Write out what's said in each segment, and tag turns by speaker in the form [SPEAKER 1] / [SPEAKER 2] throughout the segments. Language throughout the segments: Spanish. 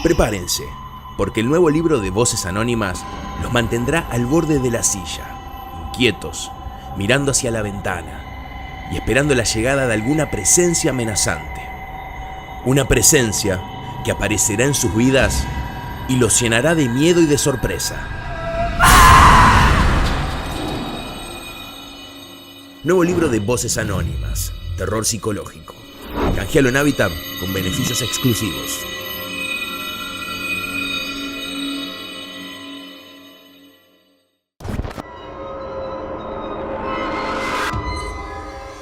[SPEAKER 1] Prepárense, porque el nuevo libro de Voces Anónimas los mantendrá al borde de la silla, inquietos, mirando hacia la ventana y esperando la llegada de alguna presencia amenazante. Una presencia que aparecerá en sus vidas y los llenará de miedo y de sorpresa. Nuevo libro de Voces Anónimas, terror psicológico. Canjealo en Habitat con beneficios exclusivos.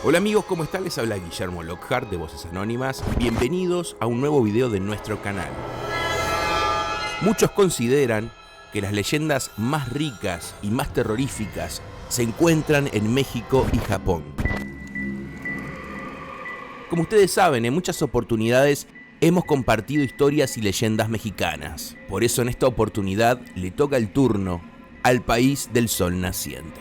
[SPEAKER 1] Hola amigos, ¿cómo están? Les habla Guillermo Lockhart de Voces Anónimas. Bienvenidos a un nuevo video de nuestro canal. Muchos consideran que las leyendas más ricas y más terroríficas se encuentran en México y Japón. Como ustedes saben, en muchas oportunidades hemos compartido historias y leyendas mexicanas. Por eso en esta oportunidad le toca el turno al país del sol naciente.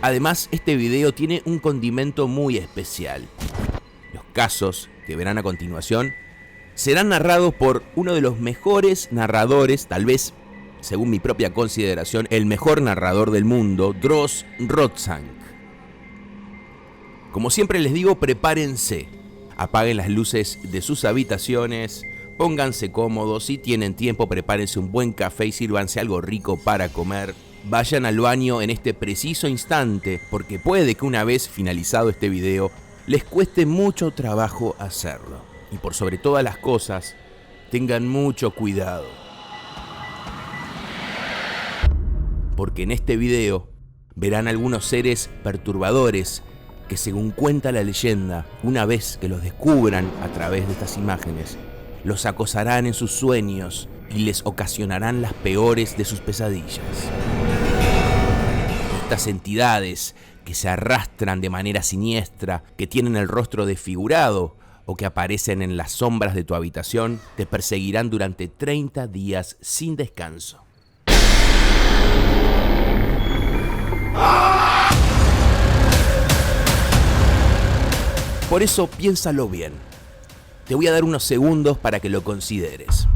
[SPEAKER 1] Además, este video tiene un condimento muy especial. Los casos que verán a continuación serán narrados por uno de los mejores narradores, tal vez, según mi propia consideración, el mejor narrador del mundo, Dross Rotzank. Como siempre les digo, prepárense, apaguen las luces de sus habitaciones, pónganse cómodos, si tienen tiempo prepárense un buen café y sírvanse algo rico para comer. Vayan al baño en este preciso instante, porque puede que una vez finalizado este video les cueste mucho trabajo hacerlo. Y por sobre todas las cosas, tengan mucho cuidado. Porque en este video verán algunos seres perturbadores que, según cuenta la leyenda, una vez que los descubran a través de estas imágenes, los acosarán en sus sueños y les ocasionarán las peores de sus pesadillas. Estas entidades que se arrastran de manera siniestra, que tienen el rostro desfigurado o que aparecen en las sombras de tu habitación, te perseguirán durante 30 días sin descanso. Por eso piénsalo bien. Te voy a dar unos segundos para que lo consideres.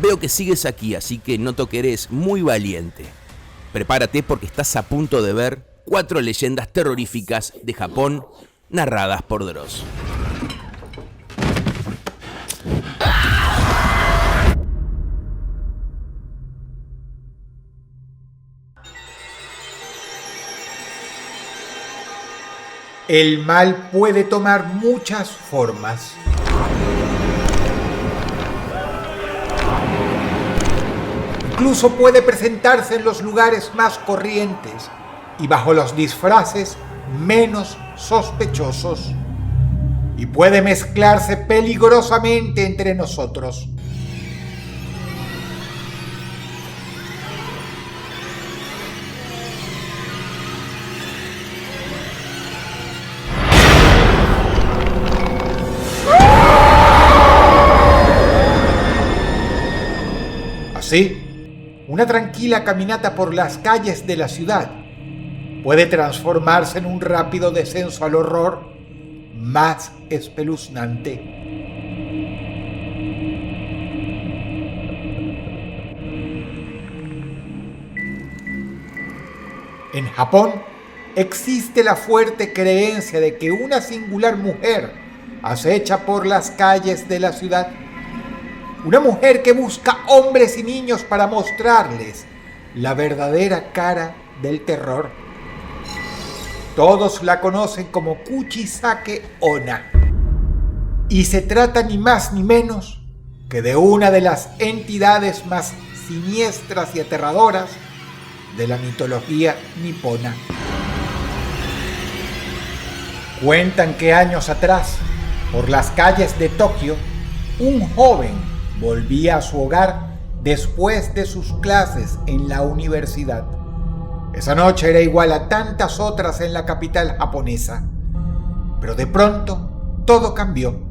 [SPEAKER 1] Veo que sigues aquí, así que noto que eres muy valiente. Prepárate porque estás a punto de ver 4 leyendas terroríficas de Japón narradas por Dross.
[SPEAKER 2] El mal puede tomar muchas formas. Incluso puede presentarse en los lugares más corrientes y bajo los disfraces menos sospechosos. Y puede mezclarse peligrosamente entre nosotros. Así, una tranquila caminata por las calles de la ciudad puede transformarse en un rápido descenso al horror más espeluznante. En Japón existe la fuerte creencia de que una singular mujer acecha por las calles de la ciudad. Una mujer que busca hombres y niños para mostrarles la verdadera cara del terror. Todos la conocen como Kuchisake Onna. Y se trata ni más ni menos que de una de las entidades más siniestras y aterradoras de la mitología nipona. Cuentan que años atrás, por las calles de Tokio, un joven volvía a su hogar después de sus clases en la universidad. Esa noche era igual a tantas otras en la capital japonesa. Pero de pronto, todo cambió.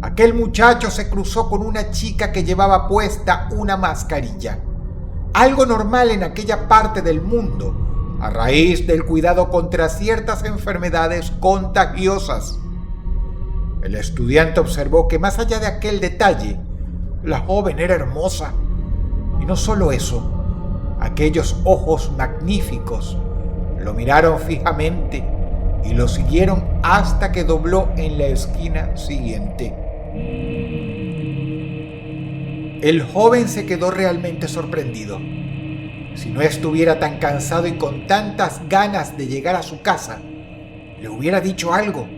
[SPEAKER 2] Aquel muchacho se cruzó con una chica que llevaba puesta una mascarilla. Algo normal en aquella parte del mundo, a raíz del cuidado contra ciertas enfermedades contagiosas. El estudiante observó que más allá de aquel detalle, la joven era hermosa. Y no solo eso, aquellos ojos magníficos lo miraron fijamente y lo siguieron hasta que dobló en la esquina siguiente. El joven se quedó realmente sorprendido. Si no estuviera tan cansado y con tantas ganas de llegar a su casa, le hubiera dicho algo.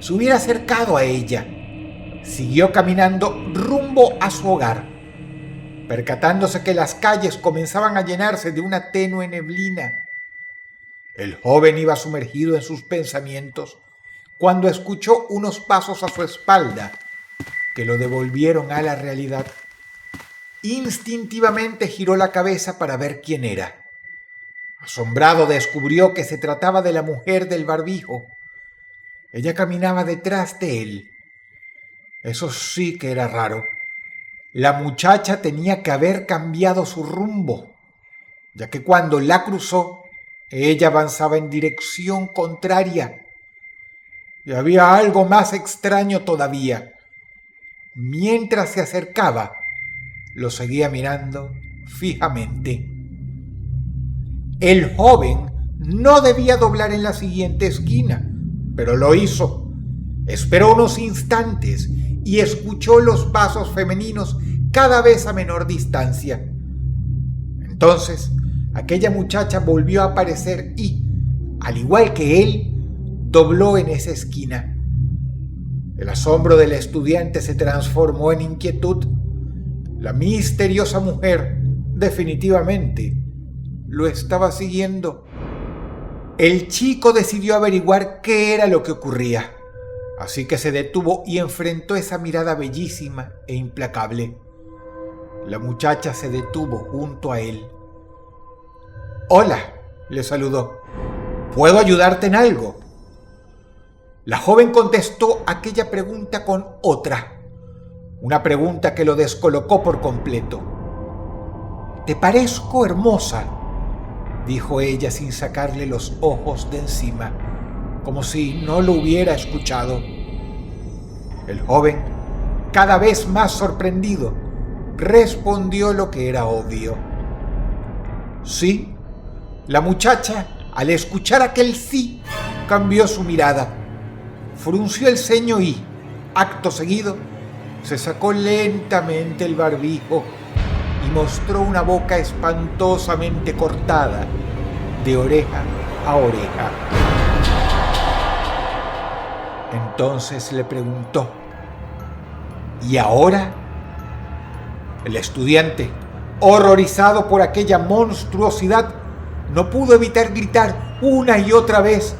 [SPEAKER 2] Se hubiera acercado a ella. Siguió caminando rumbo a su hogar, percatándose que las calles comenzaban a llenarse de una tenue neblina. El joven iba sumergido en sus pensamientos cuando escuchó unos pasos a su espalda que lo devolvieron a la realidad. Instintivamente giró la cabeza para ver quién era. Asombrado descubrió que se trataba de la mujer del barbijo. Ella caminaba detrás de él. Eso sí que era raro. La muchacha tenía que haber cambiado su rumbo, ya que cuando la cruzó, ella avanzaba en dirección contraria. Y había algo más extraño todavía. Mientras se acercaba, lo seguía mirando fijamente. El joven no debía doblar en la siguiente esquina, pero lo hizo. Esperó unos instantes y escuchó los pasos femeninos cada vez a menor distancia. Entonces, aquella muchacha volvió a aparecer y, al igual que él, dobló en esa esquina. El asombro del estudiante se transformó en inquietud. La misteriosa mujer, definitivamente, lo estaba siguiendo. El chico decidió averiguar qué era lo que ocurría, así que se detuvo y enfrentó esa mirada bellísima e implacable. La muchacha se detuvo junto a él. «Hola», le saludó. «¿Puedo ayudarte en algo?». La joven contestó aquella pregunta con otra. Una pregunta que lo descolocó por completo. «¿Te parezco hermosa?», dijo ella sin sacarle los ojos de encima, como si no lo hubiera escuchado. El joven, cada vez más sorprendido, respondió lo que era obvio. «Sí». La muchacha, al escuchar aquel sí, cambió su mirada, frunció el ceño y, acto seguido, se sacó lentamente el barbijo y mostró una boca espantosamente cortada de oreja a oreja. Entonces le preguntó: «¿Y ahora?». El estudiante, horrorizado por aquella monstruosidad, no pudo evitar gritar una y otra vez,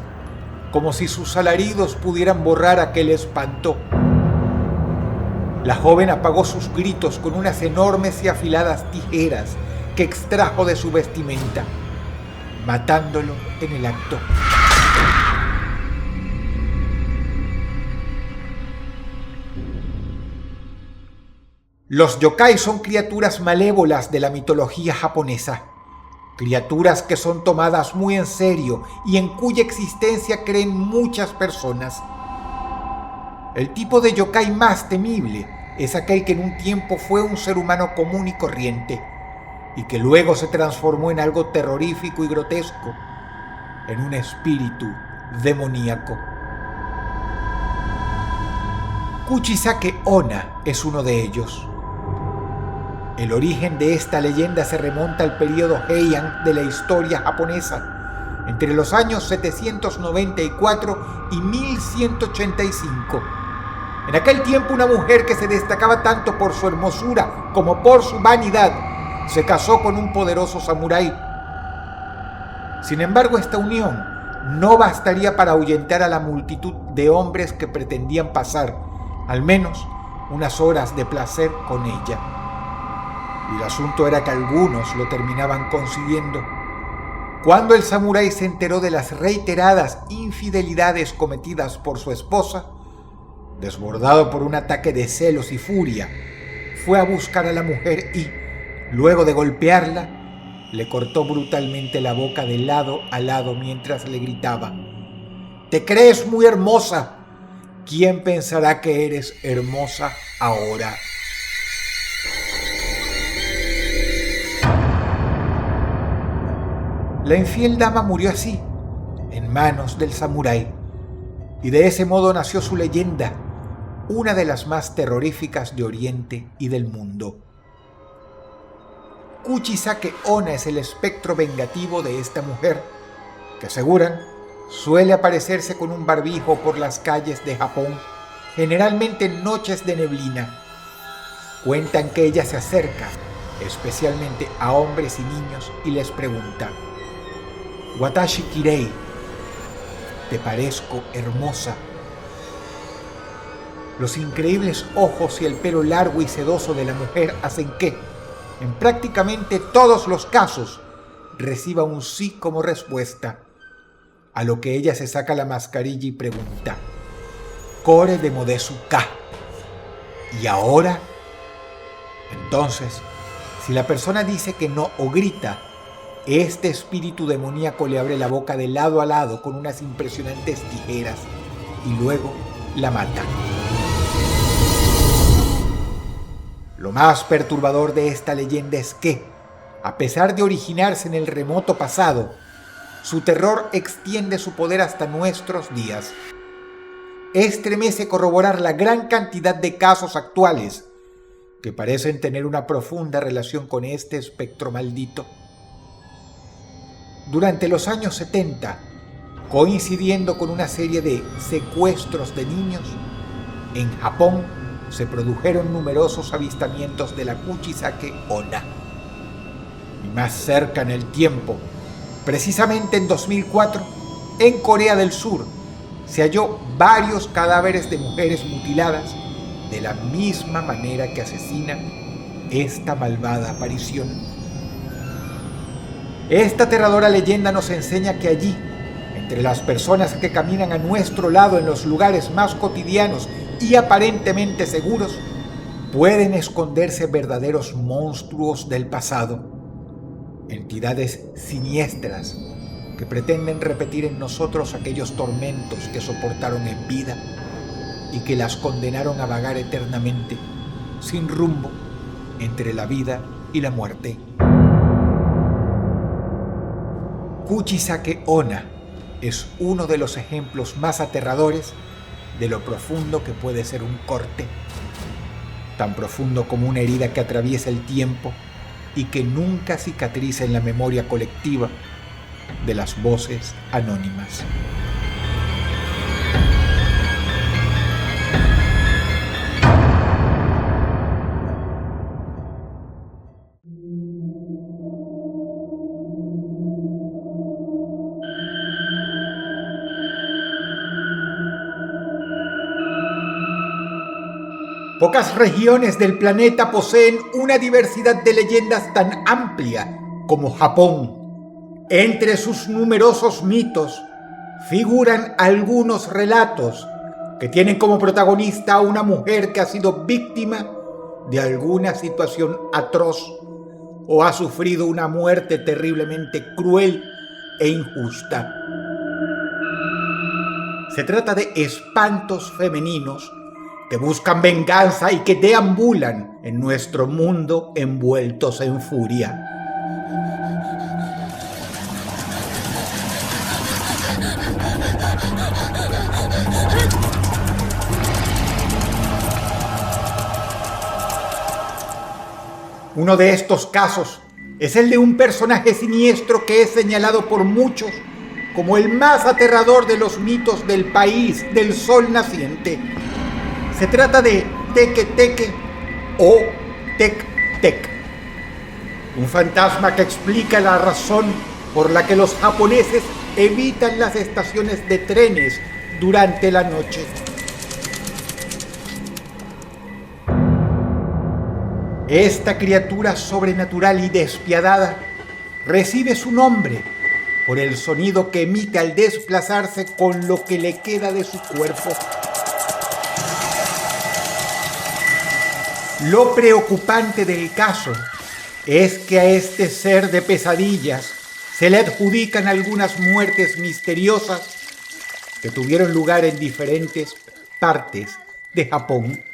[SPEAKER 2] como si sus alaridos pudieran borrar aquel espanto. La joven apagó sus gritos con unas enormes y afiladas tijeras que extrajo de su vestimenta, matándolo en el acto. Los yokai son criaturas malévolas de la mitología japonesa. Criaturas que son tomadas muy en serio y en cuya existencia creen muchas personas. El tipo de yokai más temible es aquel que en un tiempo fue un ser humano común y corriente y que luego se transformó en algo terrorífico y grotesco, en un espíritu demoníaco. Kuchisake Onna es uno de ellos. El origen de esta leyenda se remonta al período Heian de la historia japonesa, entre los años 794 y 1185. En aquel tiempo, una mujer que se destacaba tanto por su hermosura como por su vanidad se casó con un poderoso samurái. Sin embargo, esta unión no bastaría para ahuyentar a la multitud de hombres que pretendían pasar al menos unas horas de placer con ella. Y el asunto era que algunos lo terminaban consiguiendo. Cuando el samurái se enteró de las reiteradas infidelidades cometidas por su esposa, desbordado por un ataque de celos y furia, fue a buscar a la mujer y, luego de golpearla, le cortó brutalmente la boca de lado a lado mientras le gritaba: «¿Te crees muy hermosa? ¿Quién pensará que eres hermosa ahora?». La infiel dama murió así, en manos del samurái, y de ese modo nació su leyenda, una de las más terroríficas de Oriente y del mundo. Kuchisake Onna es el espectro vengativo de esta mujer, que aseguran suele aparecerse con un barbijo por las calles de Japón, generalmente en noches de neblina. Cuentan que ella se acerca, especialmente a hombres y niños, y les pregunta: «Watashi kirei, te parezco hermosa». Los increíbles ojos y el pelo largo y sedoso de la mujer hacen que, en prácticamente todos los casos, reciba un sí como respuesta, a lo que ella se saca la mascarilla y pregunta: «Kore de modesu ka, ¿y ahora?». Entonces, si la persona dice que no o grita, este espíritu demoníaco le abre la boca de lado a lado con unas impresionantes tijeras y luego la mata. Lo más perturbador de esta leyenda es que, a pesar de originarse en el remoto pasado, su terror extiende su poder hasta nuestros días. Estremece corroborar la gran cantidad de casos actuales que parecen tener una profunda relación con este espectro maldito. Durante los años 70, coincidiendo con una serie de secuestros de niños, en Japón se produjeron numerosos avistamientos de la Kuchisake Onna. Y más cerca en el tiempo, precisamente en 2004, en Corea del Sur, se halló varios cadáveres de mujeres mutiladas de la misma manera que asesina esta malvada aparición. Esta aterradora leyenda nos enseña que allí, entre las personas que caminan a nuestro lado en los lugares más cotidianos y aparentemente seguros, pueden esconderse verdaderos monstruos del pasado, entidades siniestras que pretenden repetir en nosotros aquellos tormentos que soportaron en vida y que las condenaron a vagar eternamente, sin rumbo, entre la vida y la muerte. Kuchisake Onna es uno de los ejemplos más aterradores de lo profundo que puede ser un corte, tan profundo como una herida que atraviesa el tiempo y que nunca cicatriza en la memoria colectiva de las voces anónimas. Pocas regiones del planeta poseen una diversidad de leyendas tan amplia como Japón. Entre sus numerosos mitos figuran algunos relatos que tienen como protagonista a una mujer que ha sido víctima de alguna situación atroz o ha sufrido una muerte terriblemente cruel e injusta. Se trata de espantos femeninos que buscan venganza y que deambulan en nuestro mundo envueltos en furia. Uno de estos casos es el de un personaje siniestro que es señalado por muchos como el más aterrador de los mitos del país del sol naciente. Se trata de Teke Teke o Tek Tek, un fantasma que explica la razón por la que los japoneses evitan las estaciones de trenes durante la noche. Esta criatura sobrenatural y despiadada recibe su nombre por el sonido que emite al desplazarse con lo que le queda de su cuerpo. Lo preocupante del caso es que a este ser de pesadillas se le adjudican algunas muertes misteriosas que tuvieron lugar en diferentes partes de Japón.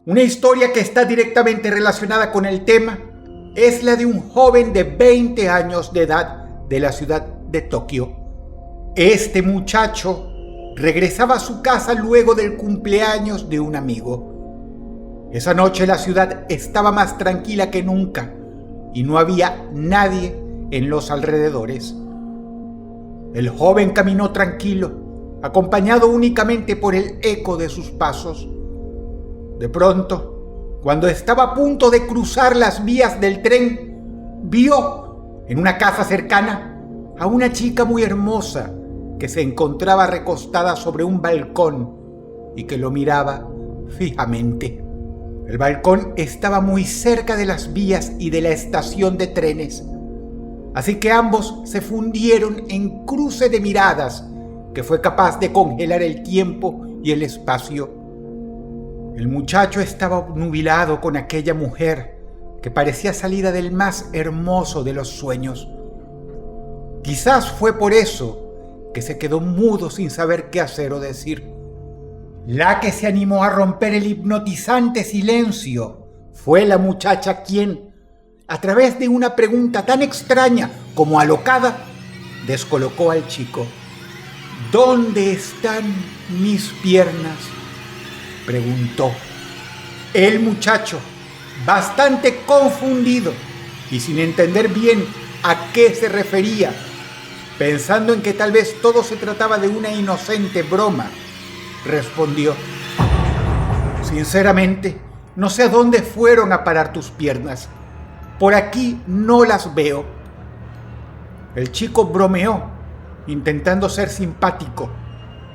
[SPEAKER 2] Una historia que está directamente relacionada con el tema es la de un joven de 20 años de edad de la ciudad de Tokio. Este muchacho regresaba a su casa luego del cumpleaños de un amigo. Esa noche la ciudad estaba más tranquila que nunca y no había nadie en los alrededores. El joven caminó tranquilo, acompañado únicamente por el eco de sus pasos. De pronto, cuando estaba a punto de cruzar las vías del tren, vio en una casa cercana a una chica muy hermosa que se encontraba recostada sobre un balcón y que lo miraba fijamente. El balcón estaba muy cerca de las vías y de la estación de trenes, así que ambos se fundieron en cruce de miradas que fue capaz de congelar el tiempo y el espacio. El muchacho estaba obnubilado con aquella mujer que parecía salida del más hermoso de los sueños. Quizás fue por eso que se quedó mudo sin saber qué hacer o decir. La que se animó a romper el hipnotizante silencio fue la muchacha quien, a través de una pregunta tan extraña como alocada, descolocó al chico. ¿Dónde están mis piernas?, preguntó. El muchacho, bastante confundido y sin entender bien a qué se refería, pensando en que tal vez todo se trataba de una inocente broma, respondió: sinceramente, no sé a dónde fueron a parar tus piernas. Por aquí no las veo. El chico bromeó, intentando ser simpático,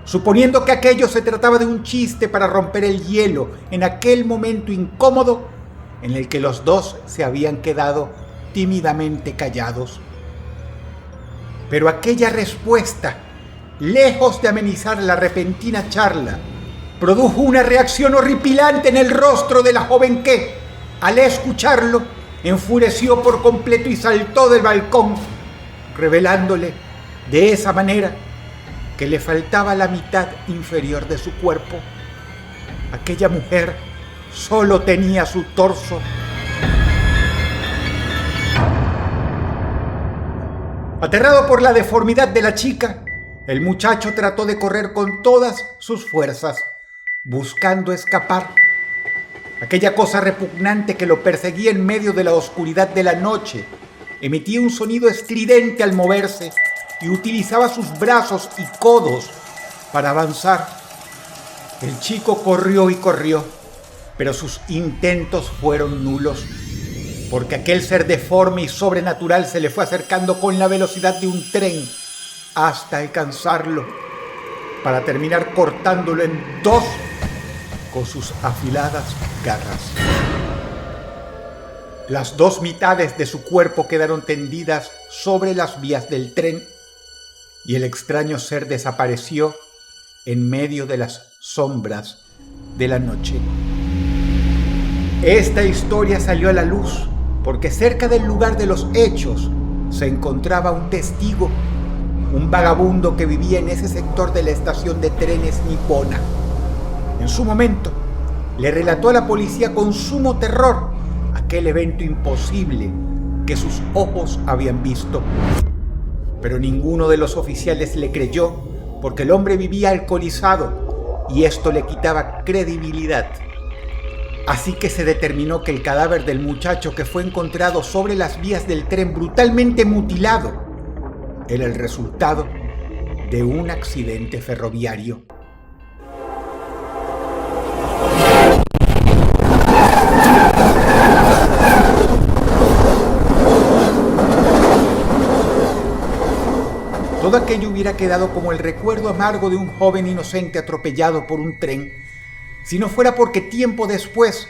[SPEAKER 2] suponiendo que aquello se trataba de un chiste para romper el hielo en aquel momento incómodo en el que los dos se habían quedado tímidamente callados. Pero aquella respuesta, lejos de amenizar la repentina charla, produjo una reacción horripilante en el rostro de la joven que, al escucharlo, enfureció por completo y saltó del balcón, revelándole de esa manera que le faltaba la mitad inferior de su cuerpo. Aquella mujer solo tenía su torso. Aterrado por la deformidad de la chica, el muchacho trató de correr con todas sus fuerzas, buscando escapar. Aquella cosa repugnante que lo perseguía en medio de la oscuridad de la noche emitía un sonido estridente al moverse y utilizaba sus brazos y codos para avanzar. El chico corrió y corrió, pero sus intentos fueron nulos, porque aquel ser deforme y sobrenatural se le fue acercando con la velocidad de un tren hasta alcanzarlo, para terminar cortándolo en dos con sus afiladas garras. Las dos mitades de su cuerpo quedaron tendidas sobre las vías del tren y el extraño ser desapareció en medio de las sombras de la noche. Esta historia salió a la luz porque cerca del lugar de los hechos se encontraba un testigo, un vagabundo que vivía en ese sector de la estación de trenes nipona. En su momento, le relató a la policía con sumo terror aquel evento imposible que sus ojos habían visto. Pero ninguno de los oficiales le creyó porque el hombre vivía alcoholizado y esto le quitaba credibilidad. Así que se determinó que el cadáver del muchacho que fue encontrado sobre las vías del tren brutalmente mutilado era el resultado de un accidente ferroviario. Todo aquello hubiera quedado como el recuerdo amargo de un joven inocente atropellado por un tren, si no fuera porque tiempo después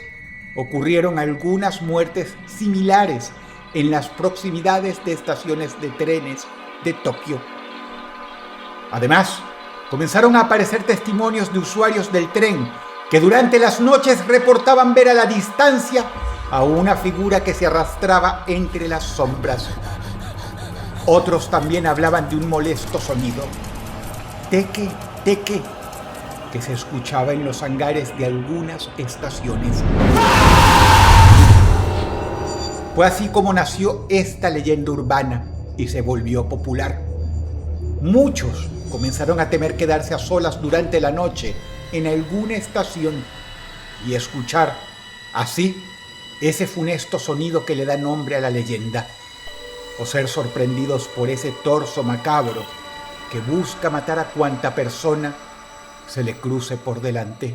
[SPEAKER 2] ocurrieron algunas muertes similares en las proximidades de estaciones de trenes de Tokio. Además, comenzaron a aparecer testimonios de usuarios del tren que durante las noches reportaban ver a la distancia a una figura que se arrastraba entre las sombras. Otros también hablaban de un molesto sonido, teque, teque, que se escuchaba en los hangares de algunas estaciones. Fue así como nació esta leyenda urbana y se volvió popular. Muchos comenzaron a temer quedarse a solas durante la noche en alguna estación y escuchar así ese funesto sonido que le da nombre a la leyenda, o ser sorprendidos por ese torso macabro que busca matar a cuanta persona se le cruce por delante.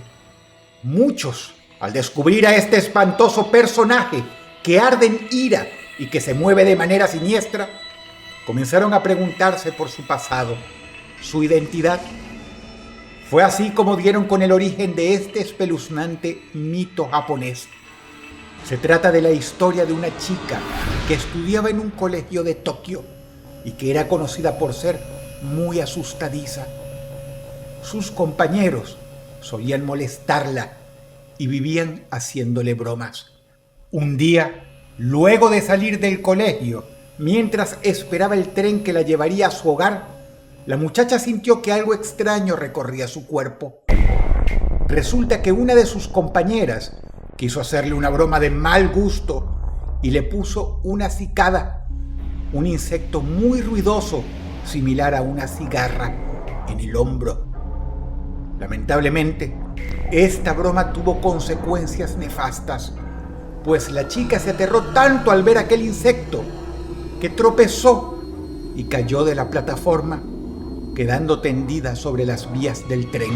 [SPEAKER 2] Muchos, al descubrir a este espantoso personaje que arde en ira y que se mueve de manera siniestra, comenzaron a preguntarse por su pasado, su identidad. Fue así como dieron con el origen de este espeluznante mito japonés. Se trata de la historia de una chica que estudiaba en un colegio de Tokio y que era conocida por ser muy asustadiza. Sus compañeros solían molestarla y vivían haciéndole bromas. Un día, luego de salir del colegio, mientras esperaba el tren que la llevaría a su hogar, la muchacha sintió que algo extraño recorría su cuerpo. Resulta que una de sus compañeras quiso hacerle una broma de mal gusto y le puso una cicada, un insecto muy ruidoso, similar a una cigarra, en el hombro. Lamentablemente, esta broma tuvo consecuencias nefastas, pues la chica se aterró tanto al ver aquel insecto que tropezó y cayó de la plataforma, quedando tendida sobre las vías del tren.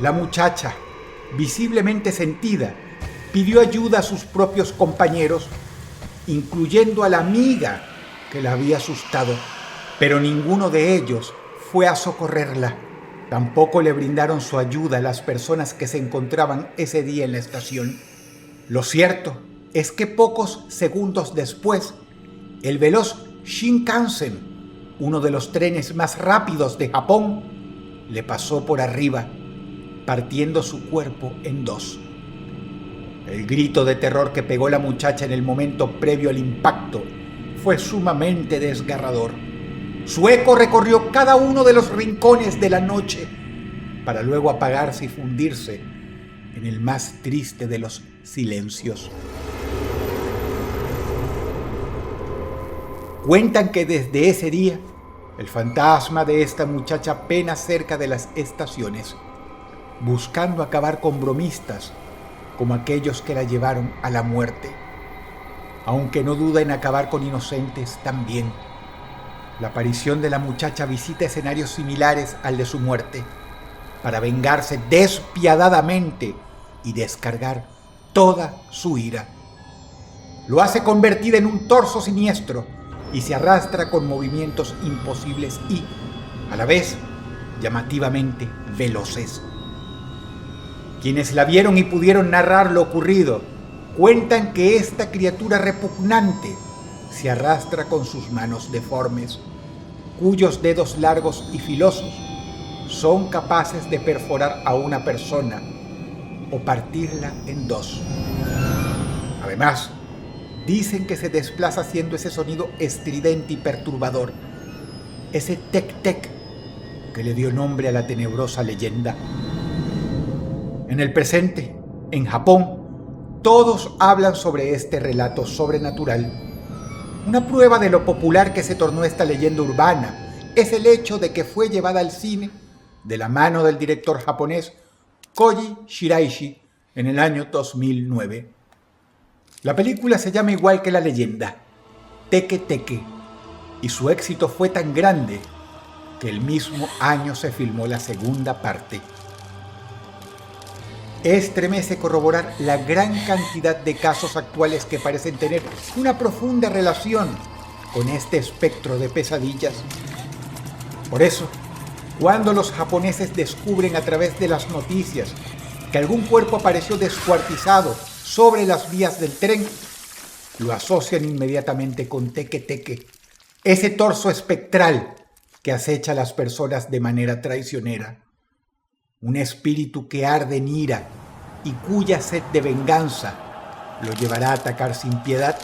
[SPEAKER 2] La muchacha, visiblemente sentida, pidió ayuda a sus propios compañeros, incluyendo a la amiga que la había asustado, pero ninguno de ellos fue a socorrerla. Tampoco le brindaron su ayuda a las personas que se encontraban ese día en la estación. Lo cierto es que pocos segundos después, el veloz Shinkansen, uno de los trenes más rápidos de Japón, le pasó por arriba, partiendo su cuerpo en dos. El grito de terror que pegó la muchacha en el momento previo al impacto fue sumamente desgarrador. Su eco recorrió cada uno de los rincones de la noche para luego apagarse y fundirse en el más triste de los silencios. Cuentan que desde ese día, el fantasma de esta muchacha pena cerca de las estaciones, buscando acabar con bromistas como aquellos que la llevaron a la muerte, aunque no duda en acabar con inocentes también. La aparición de la muchacha visita escenarios similares al de su muerte para vengarse despiadadamente y descargar toda su ira. Lo hace convertida en un torso siniestro y se arrastra con movimientos imposibles y, a la vez, llamativamente veloces. Quienes la vieron y pudieron narrar lo ocurrido cuentan que esta criatura repugnante se arrastra con sus manos deformes, cuyos dedos largos y filosos son capaces de perforar a una persona o partirla en dos. Además, dicen que se desplaza haciendo ese sonido estridente y perturbador, ese tec-tec que le dio nombre a la tenebrosa leyenda. En el presente, en Japón, Todos hablan sobre este relato sobrenatural. Una prueba de lo popular que se tornó esta leyenda urbana es el hecho de que fue llevada al cine de la mano del director japonés Koji Shiraishi en el año 2009. La película se llama igual que la leyenda, Teke Teke, y su éxito fue tan grande que el mismo año se filmó la segunda parte. Estremece corroborar la gran cantidad de casos actuales que parecen tener una profunda relación con este espectro de pesadillas. Por eso, cuando los japoneses descubren a través de las noticias que algún cuerpo apareció descuartizado sobre las vías del tren, lo asocian inmediatamente con Teke Teke, ese torso espectral que acecha a las personas de manera traicionera. Un espíritu que arde en ira y cuya sed de venganza lo llevará a atacar sin piedad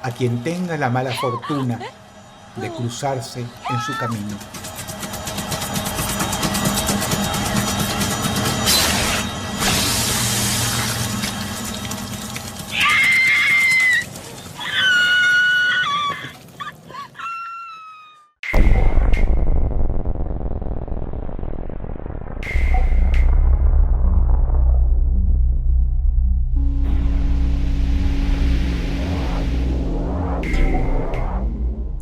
[SPEAKER 2] a quien tenga la mala fortuna de cruzarse en su camino.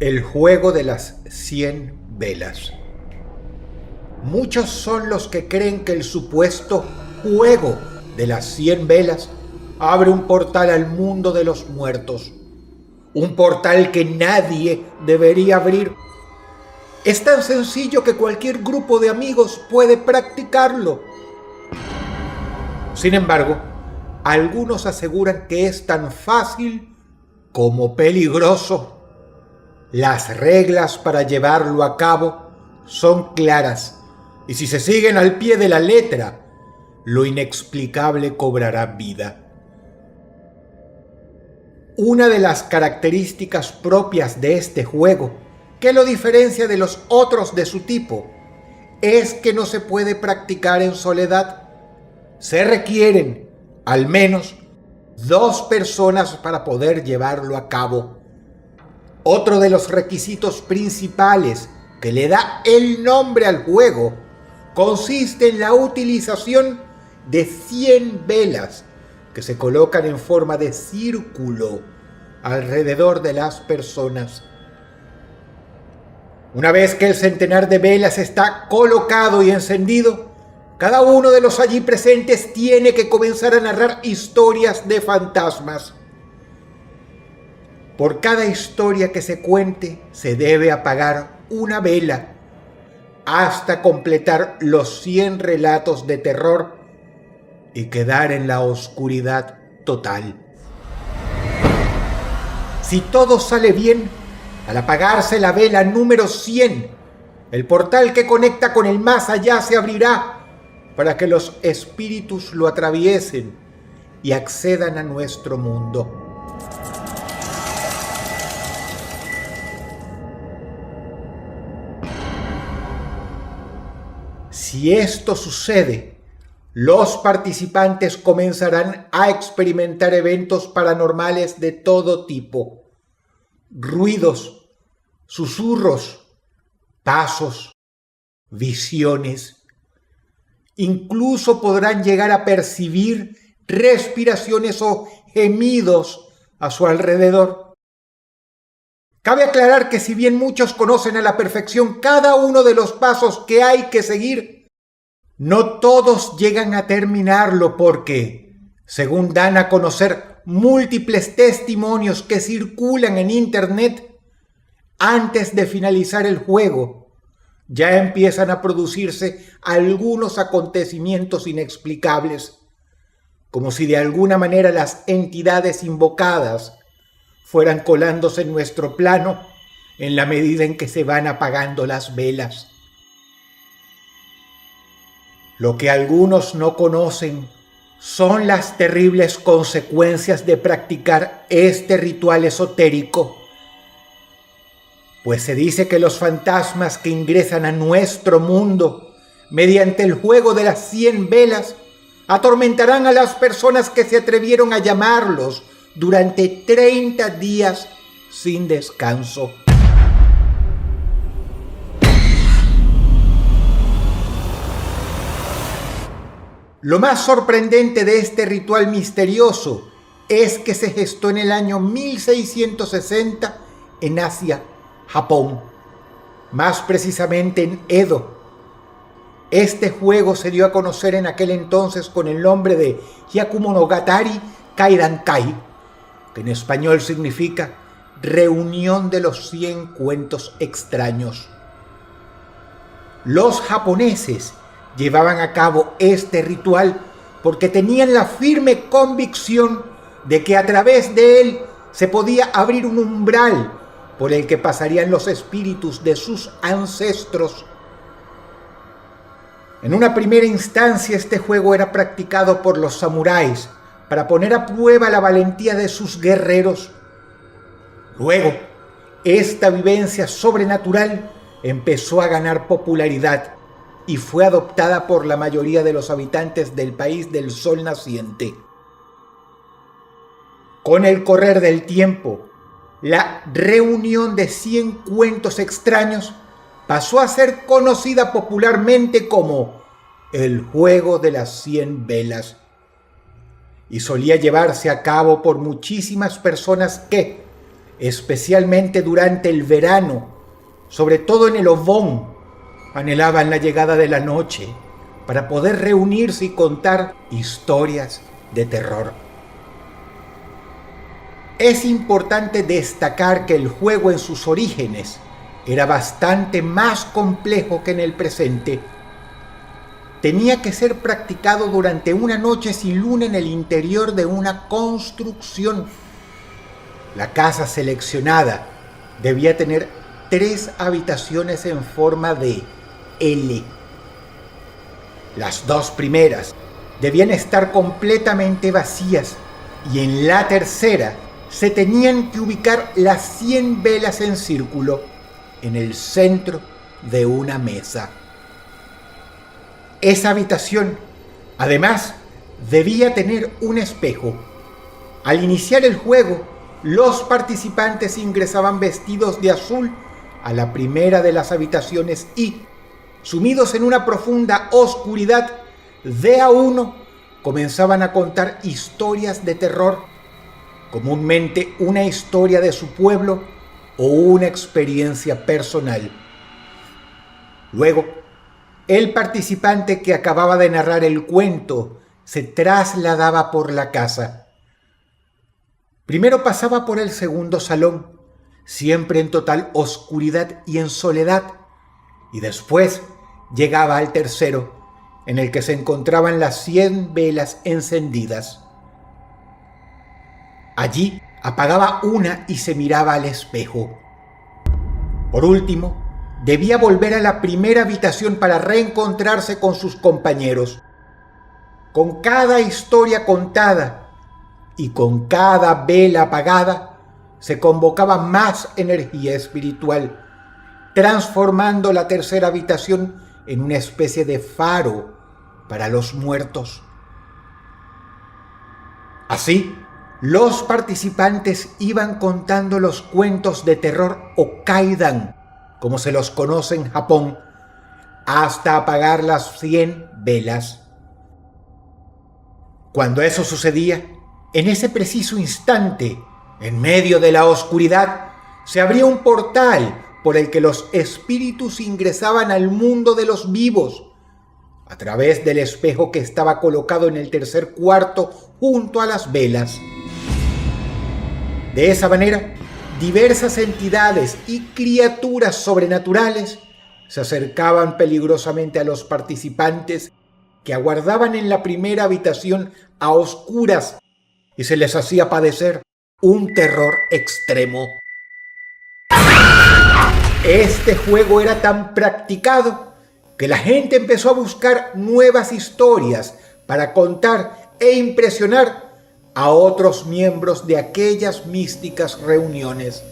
[SPEAKER 2] El juego de las 100 velas. Muchos son los que creen que el supuesto juego de las 100 velas abre un portal al mundo de los muertos. Un portal que nadie debería abrir. Es tan sencillo que cualquier grupo de amigos puede practicarlo. Sin embargo, algunos aseguran que es tan fácil como peligroso. Las reglas para llevarlo a cabo son claras, y si se siguen al pie de la letra, lo inexplicable cobrará vida. Una de las características propias de este juego, que lo diferencia de los otros de su tipo, es que no se puede practicar en soledad. Se requieren, al menos, 2 personas para poder llevarlo a cabo. Otro de los requisitos principales que le da el nombre al juego consiste en la utilización de 100 velas que se colocan en forma de círculo alrededor de las personas. Una vez que el centenar de velas está colocado y encendido, cada uno de los allí presentes tiene que comenzar a narrar historias de fantasmas. Por cada historia que se cuente, se debe apagar una vela hasta completar los 100 relatos de terror y quedar en la oscuridad total. Si todo sale bien, al apagarse la vela número 100, el portal que conecta con el más allá se abrirá para que los espíritus lo atraviesen y accedan a nuestro mundo. Si esto sucede, los participantes comenzarán a experimentar eventos paranormales de todo tipo. Ruidos, susurros, pasos, visiones. Incluso podrán llegar a percibir respiraciones o gemidos a su alrededor. Cabe aclarar que si bien muchos conocen a la perfección cada uno de los pasos que hay que seguir, no todos llegan a terminarlo porque, según dan a conocer múltiples testimonios que circulan en internet, antes de finalizar el juego, ya empiezan a producirse algunos acontecimientos inexplicables, como si de alguna manera las entidades invocadas fueran colándose en nuestro plano en la medida en que se van apagando las velas. Lo que algunos no conocen son las terribles consecuencias de practicar este ritual esotérico, pues se dice que los fantasmas que ingresan a nuestro mundo mediante el juego de las 100 velas atormentarán a las personas que se atrevieron a llamarlos durante 30 días sin descanso. Lo más sorprendente de este ritual misterioso es que se gestó en el año 1660 en Asia, Japón, más precisamente en Edo. Este juego se dio a conocer en aquel entonces con el nombre de Hyakumonogatari Kaidankai, que en español significa Reunión de los 100 cuentos extraños. Los japoneses llevaban a cabo este ritual porque tenían la firme convicción de que a través de él se podía abrir un umbral por el que pasarían los espíritus de sus ancestros. En una primera instancia, este juego era practicado por los samuráis para poner a prueba la valentía de sus guerreros. Luego, esta vivencia sobrenatural empezó a ganar popularidad y fue adoptada por la mayoría de los habitantes del país del sol naciente. Con el correr del tiempo, la reunión de 100 cuentos extraños pasó a ser conocida popularmente como el juego de las 100 velas y solía llevarse a cabo por muchísimas personas que, especialmente durante el verano, sobre todo en el Obon, anhelaban la llegada de la noche para poder reunirse y contar historias de terror. Es importante destacar que el juego en sus orígenes era bastante más complejo que en el presente. Tenía que ser practicado durante una noche sin luna en el interior de una construcción. La casa seleccionada debía tener 3 habitaciones en forma de L. Las 2 primeras debían estar completamente vacías y en la tercera se tenían que ubicar las 100 velas en círculo en el centro de una mesa. Esa habitación, además, debía tener un espejo. Al iniciar el juego, los participantes ingresaban vestidos de azul a la primera de las habitaciones y, sumidos en una profunda oscuridad, de a uno comenzaban a contar historias de terror, comúnmente una historia de su pueblo o una experiencia personal. Luego, el participante que acababa de narrar el cuento se trasladaba por la casa. Primero pasaba por el segundo salón, siempre en total oscuridad y en soledad, y después llegaba al tercero, en el que se encontraban las 100 velas encendidas. Allí apagaba una y se miraba al espejo. Por último, debía volver a la primera habitación para reencontrarse con sus compañeros. Con cada historia contada y con cada vela apagada, se convocaba más energía espiritual, transformando la tercera habitación en una especie de faro para los muertos. Así, los participantes iban contando los cuentos de terror o kaidan, como se los conoce en Japón, hasta apagar las 100 velas. Cuando eso sucedía, en ese preciso instante, en medio de la oscuridad, se abría un portal por el que los espíritus ingresaban al mundo de los vivos, a través del espejo que estaba colocado en el tercer cuarto junto a las velas. De esa manera, diversas entidades y criaturas sobrenaturales se acercaban peligrosamente a los participantes que aguardaban en la primera habitación a oscuras y se les hacía padecer un terror extremo. Este juego era tan practicado que la gente empezó a buscar nuevas historias para contar e impresionar a otros miembros de aquellas místicas reuniones.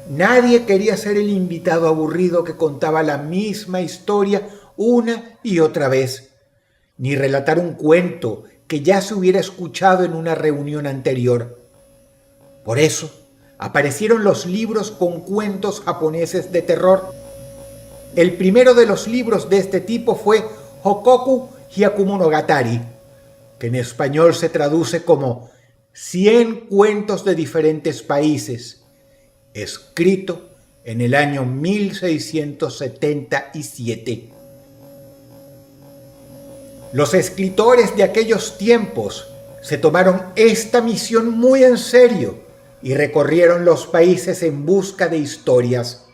[SPEAKER 2] Nadie quería ser el invitado aburrido que contaba la misma historia una y otra vez, ni relatar un cuento que ya se hubiera escuchado en una reunión anterior. Por eso aparecieron los libros con cuentos japoneses de terror. El primero de los libros de este tipo fue Hokoku Hyakumonogatari, que en español se traduce como 100 cuentos de diferentes países, escrito en el año 1677. Los escritores de aquellos tiempos se tomaron esta misión muy en serio y recorrieron los países en busca de historias.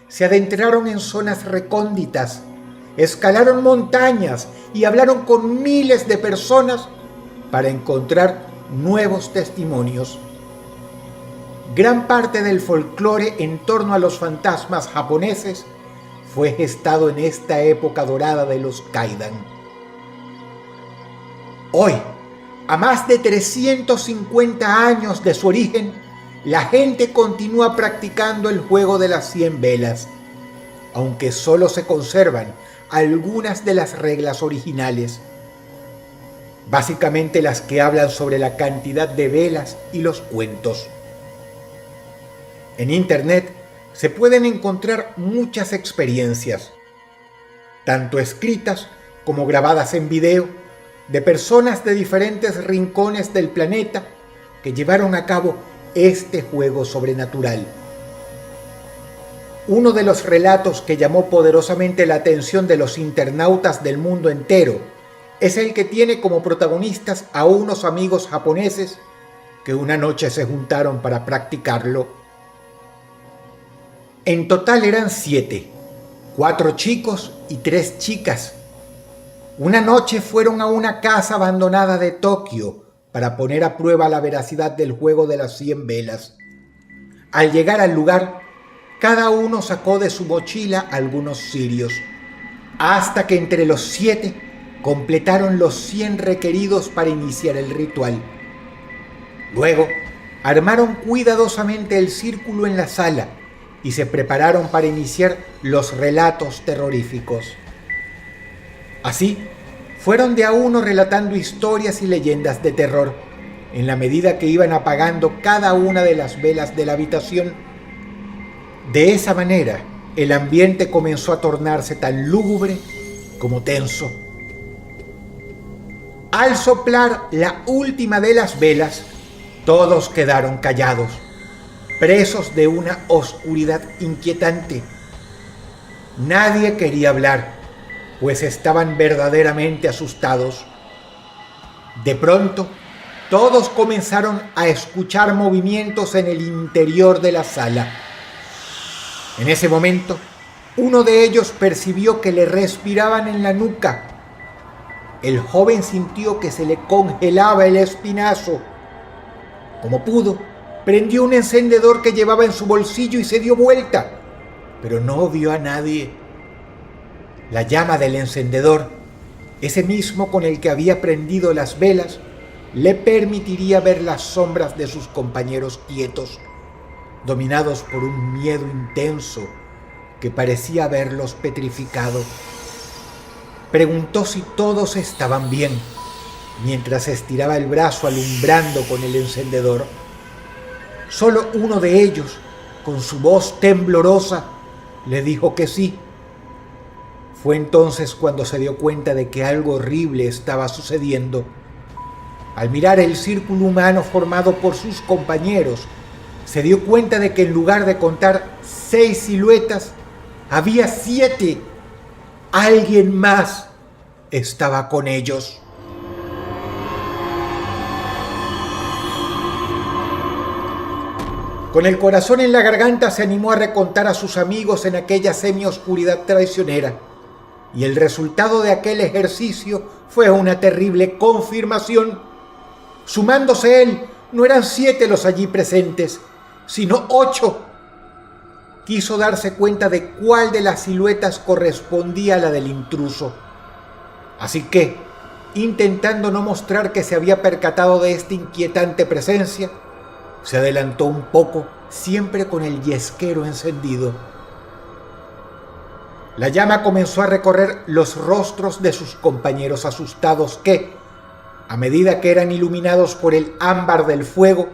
[SPEAKER 2] Se adentraron en zonas recónditas, escalaron montañas y hablaron con miles de personas para encontrar nuevos testimonios. Gran parte del folclore en torno a los fantasmas japoneses fue gestado en esta época dorada de los Kaidan. Hoy, a más de 350 años de su origen, la gente continúa practicando el juego de las 100 velas, aunque solo se conservan algunas de las reglas originales, básicamente las que hablan sobre la cantidad de velas y los cuentos. En Internet se pueden encontrar muchas experiencias, tanto escritas como grabadas en video, de personas de diferentes rincones del planeta que llevaron a cabo este juego sobrenatural. Uno de los relatos que llamó poderosamente la atención de los internautas del mundo entero es el que tiene como protagonistas a unos amigos japoneses que una noche se juntaron para practicarlo. En total eran 7, 4 chicos y 3 chicas. Una noche fueron a una casa abandonada de Tokio para poner a prueba la veracidad del juego de las 100 velas. Al llegar al lugar, cada uno sacó de su mochila algunos cirios, hasta que entre los 7 completaron los 100 requeridos para iniciar el ritual. Luego, armaron cuidadosamente el círculo en la sala y se prepararon para iniciar los relatos terroríficos. Así, fueron de a uno relatando historias y leyendas de terror, en la medida que iban apagando cada una de las velas de la habitación. De esa manera, el ambiente comenzó a tornarse tan lúgubre como tenso. Al soplar la última de las velas, todos quedaron callados, presos de una oscuridad inquietante. Nadie quería hablar, pues estaban verdaderamente asustados. De pronto, todos comenzaron a escuchar movimientos en el interior de la sala. En ese momento, uno de ellos percibió que le respiraban en la nuca. El joven sintió que se le congelaba el espinazo. Como pudo, prendió un encendedor que llevaba en su bolsillo y se dio vuelta, pero no vio a nadie. La llama del encendedor, ese mismo con el que había prendido las velas, le permitiría ver las sombras de sus compañeros quietos, dominados por un miedo intenso que parecía haberlos petrificado. Preguntó si todos estaban bien, mientras estiraba el brazo alumbrando con el encendedor. Solo uno de ellos, con su voz temblorosa, le dijo que sí. Fue entonces cuando se dio cuenta de que algo horrible estaba sucediendo. Al mirar el círculo humano formado por sus compañeros, se dio cuenta de que en lugar de contar 6 siluetas, había 7. Alguien más estaba con ellos. Con el corazón en la garganta se animó a recontar a sus amigos en aquella semioscuridad traicionera. Y el resultado de aquel ejercicio fue una terrible confirmación. Sumándose él, no eran 7 los allí presentes, sino 8. Quiso darse cuenta de cuál de las siluetas correspondía a la del intruso. Así que, intentando no mostrar que se había percatado de esta inquietante presencia, se adelantó un poco, siempre con el yesquero encendido. La llama comenzó a recorrer los rostros de sus compañeros asustados que, a medida que eran iluminados por el ámbar del fuego,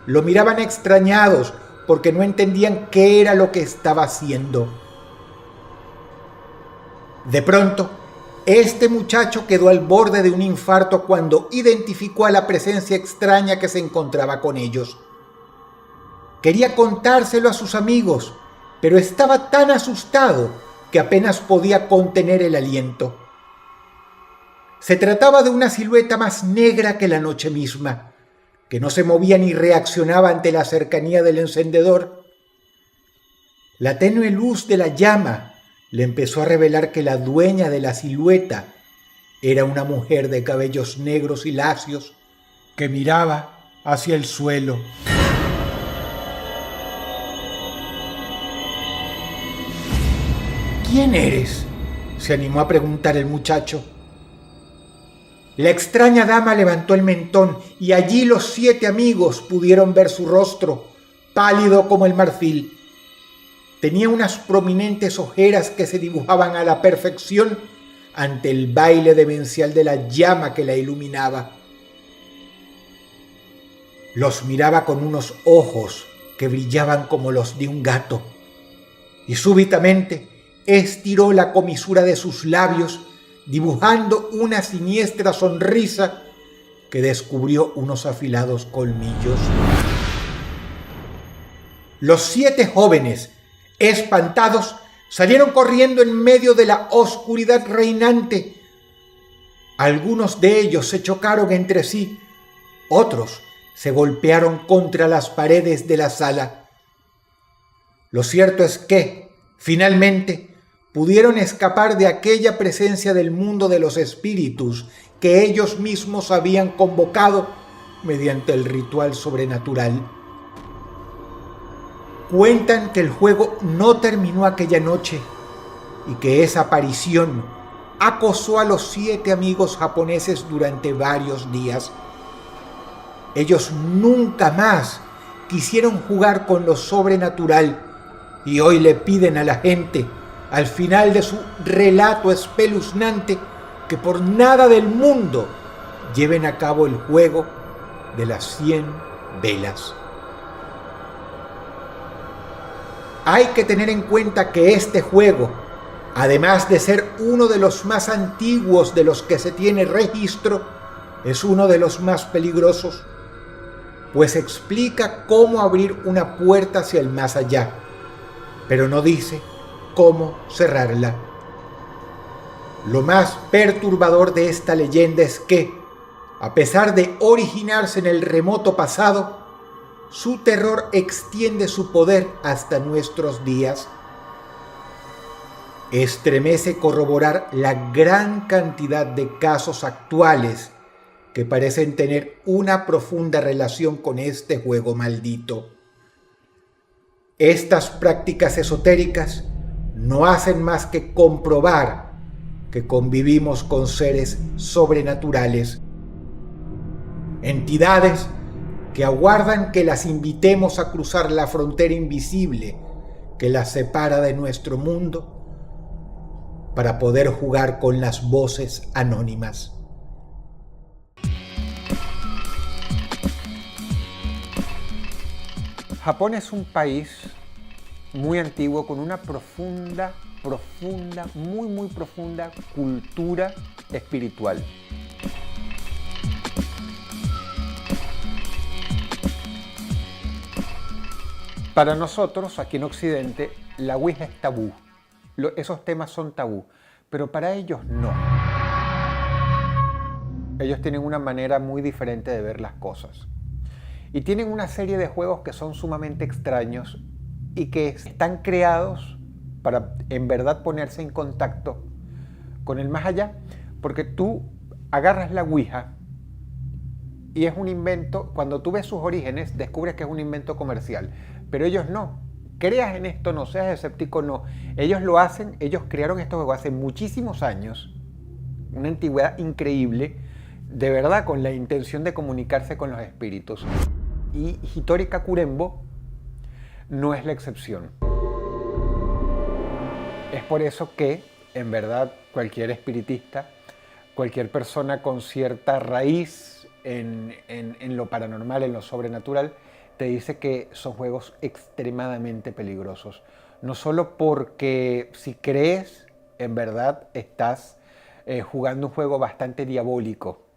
[SPEAKER 2] lo miraban extrañados porque no entendían qué era lo que estaba haciendo. De pronto, este muchacho quedó al borde de un infarto cuando identificó a la presencia extraña que se encontraba con ellos. Quería contárselo a sus amigos, pero estaba tan asustado que apenas podía contener el aliento. Se trataba de una silueta más negra que la noche misma, que no se movía ni reaccionaba ante la cercanía del encendedor. La tenue luz de la llama le empezó a revelar que la dueña de la silueta era una mujer de cabellos negros y lacios que miraba hacia el suelo. ¿Quién eres?, se animó a preguntar el muchacho. La extraña dama levantó el mentón y allí los 7 amigos pudieron ver su rostro, pálido como el marfil. Tenía unas prominentes ojeras que se dibujaban a la perfección ante el baile demencial de la llama que la iluminaba. Los miraba con unos ojos que brillaban como los de un gato, y súbitamente estiró la comisura de sus labios, dibujando una siniestra sonrisa que descubrió unos afilados colmillos. Los 7 jóvenes, espantados, salieron corriendo en medio de la oscuridad reinante. Algunos de ellos se chocaron entre sí, otros se golpearon contra las paredes de la sala. Lo cierto es que, finalmente, pudieron escapar de aquella presencia del mundo de los espíritus que ellos mismos habían convocado mediante el ritual sobrenatural. Cuentan que el juego no terminó aquella noche y que esa aparición acosó a los 7 amigos japoneses durante varios días. Ellos nunca más quisieron jugar con lo sobrenatural y hoy le piden a la gente, al final de su relato espeluznante, que por nada del mundo lleven a cabo el juego de las 100 velas. Hay que tener en cuenta que este juego, además de ser uno de los más antiguos de los que se tiene registro, es uno de los más peligrosos, pues explica cómo abrir una puerta hacia el más allá, pero no dice cómo cerrarla. Lo más perturbador de esta leyenda es que, a pesar de originarse en el remoto pasado, su terror extiende su poder hasta nuestros días. Estremece corroborar la gran cantidad de casos actuales que parecen tener una profunda relación con este juego maldito. Estas prácticas esotéricas no hacen más que comprobar que convivimos con seres sobrenaturales, entidades que aguardan que las invitemos a cruzar la frontera invisible que las separa de nuestro mundo para poder jugar con las voces anónimas.
[SPEAKER 3] Japón es un país muy antiguo con una profunda, muy profunda cultura espiritual. Para nosotros, aquí en Occidente, la Ouija es tabú. Esos temas son tabú, pero para ellos no. Ellos tienen una manera muy diferente de ver las cosas. Y tienen una serie de juegos que son sumamente extraños y que están creados para en verdad ponerse en contacto con el más allá, porque tú agarras la Ouija y es un invento. Cuando tú ves sus orígenes, descubres que es un invento comercial, pero ellos no. Creas en esto, no seas escéptico, no. Ellos lo hacen, ellos crearon estos juegos hace muchísimos años, una antigüedad increíble, de verdad, con la intención de comunicarse con los espíritus. Y Hitori Kakurembo no es la excepción. Es por eso que, en verdad, cualquier espiritista, cualquier persona con cierta raíz en lo paranormal, en lo sobrenatural, te dice que son juegos extremadamente peligrosos. No solo porque si crees, en verdad estás jugando un juego bastante diabólico,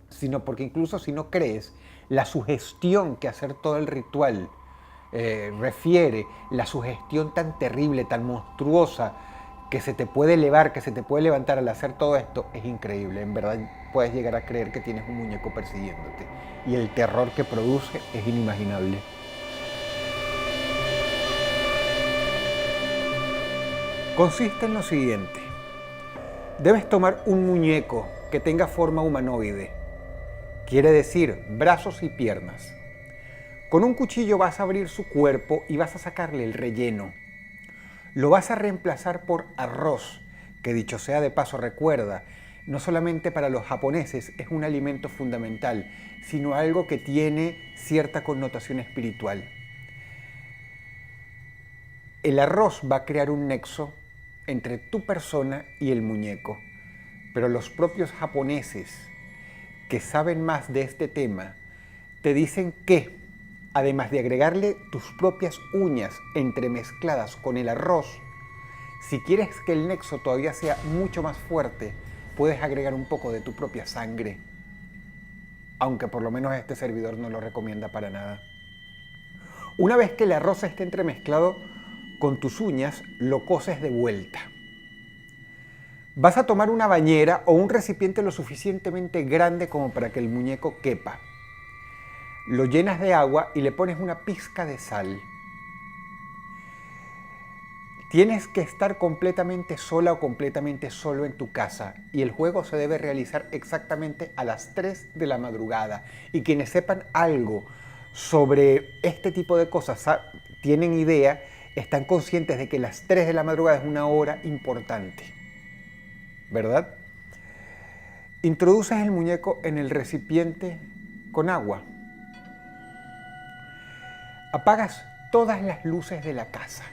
[SPEAKER 3] sino porque incluso si no crees, la sugestión que hacer todo el ritual refiere, la sugestión tan terrible, tan monstruosa, que se te puede elevar, que se te puede levantar al hacer todo esto, es increíble. En verdad puedes llegar a creer que tienes un muñeco persiguiéndote. Y el terror que produce es inimaginable. Consiste en lo siguiente. Debes tomar un muñeco que tenga forma humanoide. Quiere decir, brazos y piernas. Con un cuchillo vas a abrir su cuerpo y vas a sacarle el relleno. Lo vas a reemplazar por arroz, que dicho sea de paso recuerda, no solamente para los japoneses es un alimento fundamental, sino algo que tiene cierta connotación espiritual. El arroz va a crear un nexo entre tu persona y el muñeco, pero los propios japoneses que saben más de este tema te dicen que, además de agregarle tus propias uñas entremezcladas con el arroz, si quieres que el nexo todavía sea mucho más fuerte, puedes agregar un poco de tu propia sangre, aunque por lo menos este servidor no lo recomienda para nada. Una vez que el arroz esté entremezclado con tus uñas, lo coces de vuelta. Vas a tomar una bañera o un recipiente lo suficientemente grande como para que el muñeco quepa. Lo llenas de agua y le pones una pizca de sal. Tienes que estar completamente sola o completamente solo en tu casa y el juego se debe realizar exactamente a las 3 de la madrugada. Y quienes sepan algo sobre este tipo de cosas, tienen idea, están conscientes de que las 3 de la madrugada es una hora importante, ¿verdad? Introduces el muñeco en el recipiente con agua. Apagas todas las luces de la casa.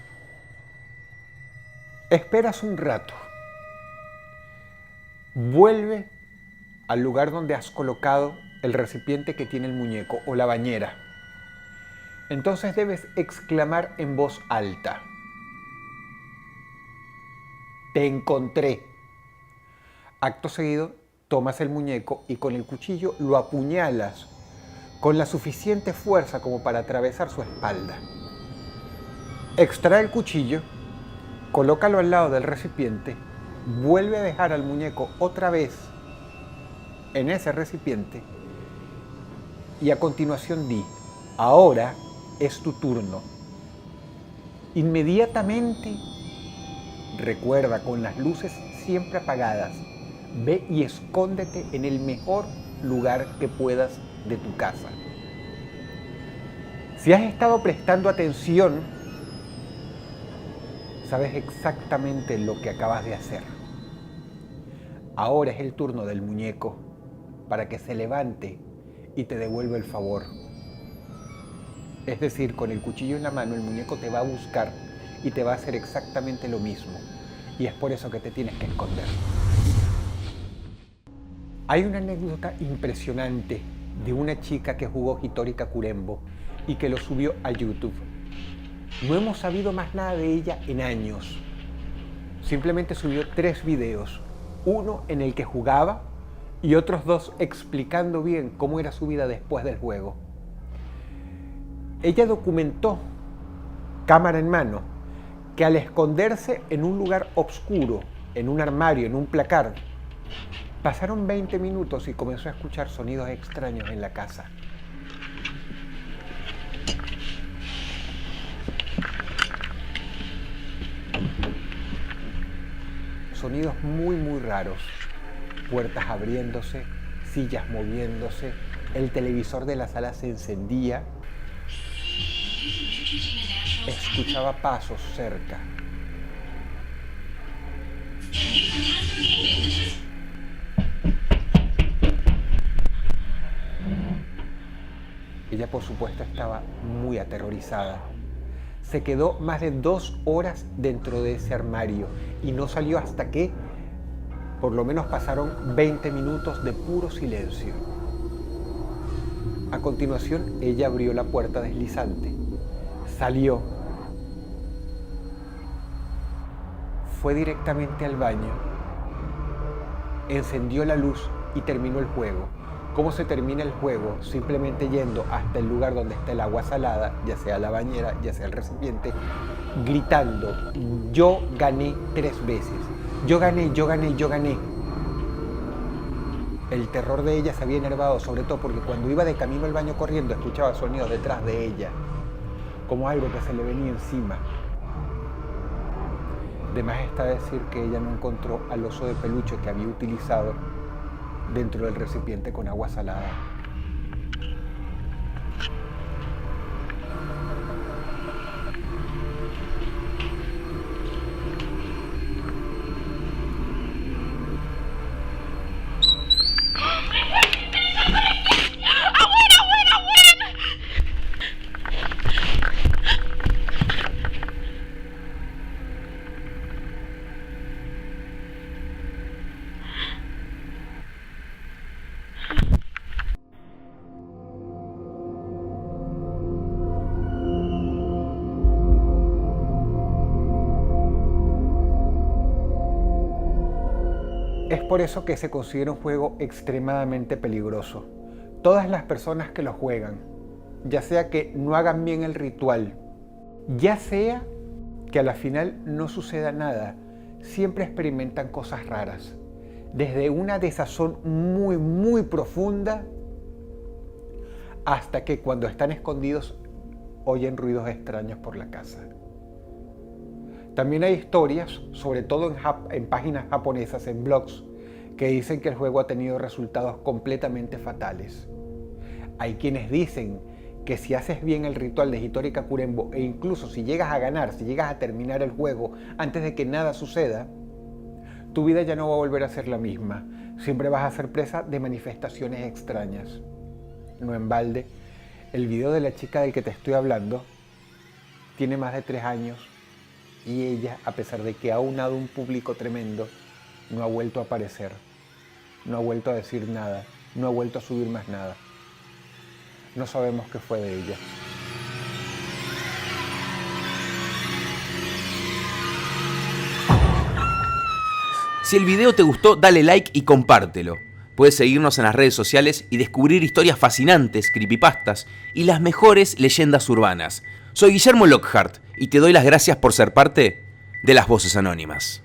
[SPEAKER 3] Esperas un rato. Vuelve al lugar donde has colocado el recipiente que tiene el muñeco o la bañera. Entonces debes exclamar en voz alta: "Te encontré". Acto seguido, tomas el muñeco y con el cuchillo lo apuñalas con la suficiente fuerza como para atravesar su espalda. Extrae el cuchillo, colócalo al lado del recipiente, vuelve a dejar al muñeco otra vez en ese recipiente y a continuación di: "Ahora es tu turno". Inmediatamente, recuerda, con las luces siempre apagadas, ve y escóndete en el mejor lugar que puedas de tu casa. Si has estado prestando atención, sabes exactamente lo que acabas de hacer. Ahora es el turno del muñeco para que se levante y te devuelva el favor. Es decir, con el cuchillo en la mano, el muñeco te va a buscar y te va a hacer exactamente lo mismo. Y es por eso que te tienes que esconder. Hay una anécdota impresionante de una chica que jugó Hitori Kakurembo y que lo subió a YouTube. No hemos sabido más nada de ella en años. Simplemente subió 3 videos. Uno en el que jugaba y otros 2 explicando bien cómo era su vida después del juego. Ella documentó, cámara en mano, que al esconderse en un lugar oscuro, en un armario, en un placard, pasaron 20 minutos y comenzó a escuchar sonidos extraños en la casa. Sonidos muy raros. Puertas abriéndose, sillas moviéndose, el televisor de la sala se encendía. Escuchaba pasos cerca. Ella, por supuesto, estaba muy aterrorizada. se quedó más de 2 horas dentro de ese armario y no salió hasta que por lo menos pasaron 20 minutos de puro silencio. A continuación, ella abrió la puerta deslizante, salió, fue directamente al baño, encendió la luz y terminó el juego. ¿Cómo se termina el juego? Simplemente yendo hasta el lugar donde está el agua salada, ya sea la bañera, ya sea el recipiente, gritando: yo gané 3 veces. Yo gané, yo gané, yo gané. El terror de ella se había enervado, sobre todo porque cuando iba de camino al baño corriendo escuchaba sonidos detrás de ella, como algo que se le venía encima. De más está decir que ella no encontró al oso de peluche que había utilizado dentro del recipiente con agua salada. Es por eso que se considera un juego extremadamente peligroso. Todas las personas que lo juegan, ya sea que no hagan bien el ritual, ya sea que a la final no suceda nada, siempre experimentan cosas raras. Desde una desazón muy profunda hasta que cuando están escondidos oyen ruidos extraños por la casa. También hay historias, sobre todo en páginas japonesas, en blogs, que dicen que el juego ha tenido resultados completamente fatales. Hay quienes dicen que si haces bien el ritual de Hitori Kakurembo e incluso si llegas a ganar, si llegas a terminar el juego antes de que nada suceda, tu vida ya no va a volver a ser la misma. Siempre vas a ser presa de manifestaciones extrañas. No en balde, el video de la chica del que te estoy hablando tiene más de 3 años y ella, a pesar de que ha unado un público tremendo, no ha vuelto a aparecer, no ha vuelto a decir nada, no ha vuelto a subir más nada. No sabemos qué fue de ella.
[SPEAKER 1] Si el video te gustó, dale like y compártelo. Puedes seguirnos en las redes sociales y descubrir historias fascinantes, creepypastas y las mejores leyendas urbanas. Soy Guillermo Lockhart y te doy las gracias por ser parte de Las Voces Anónimas.